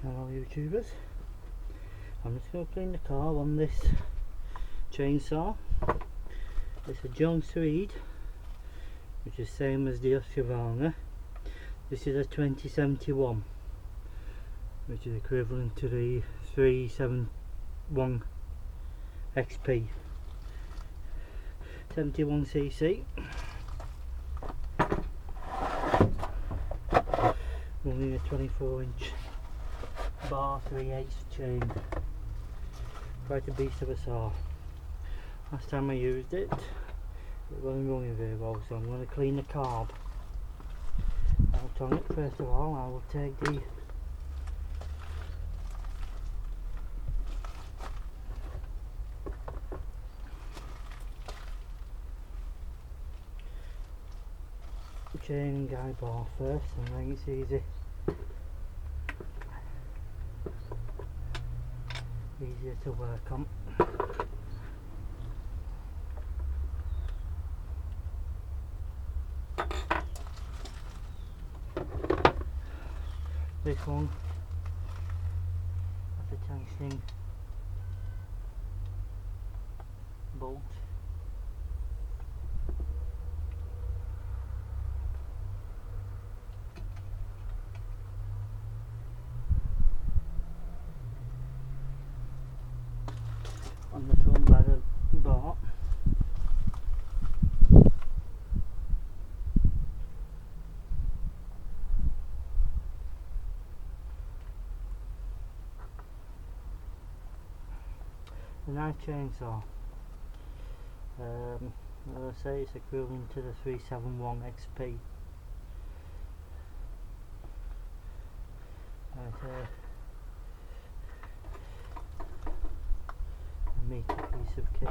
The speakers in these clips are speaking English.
Hello YouTubers, I'm just going to clean the carb on this chainsaw. It's a jonsered, which is same as the Husqvarna. This is a 2071, which is equivalent to the 371 XP 71cc. Only a 24-inch bar 3/8 chain. Quite a beast of a saw. Last time I used it, it wasn't running very well, so I'm going to clean the carb out on it. First of all, I will take the chain and guide bar first, and then it's easier to work on. This one has a tensioning bolt. On the front by the bar. A nice chainsaw. As I say, it's equivalent to the 371 XP. Right, a meaty piece of kit.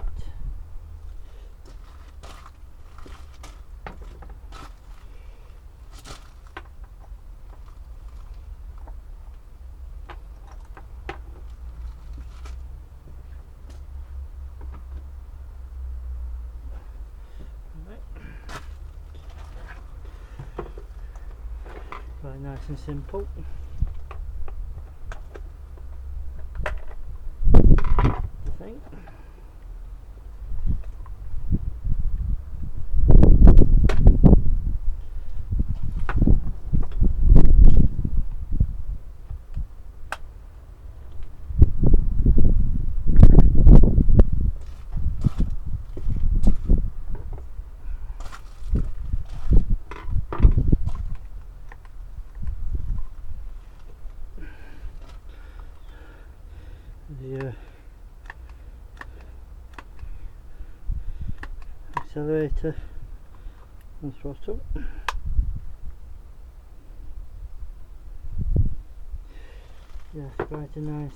Right, nice and simple. I think. The accelerator and throttle. Yes, quite a nice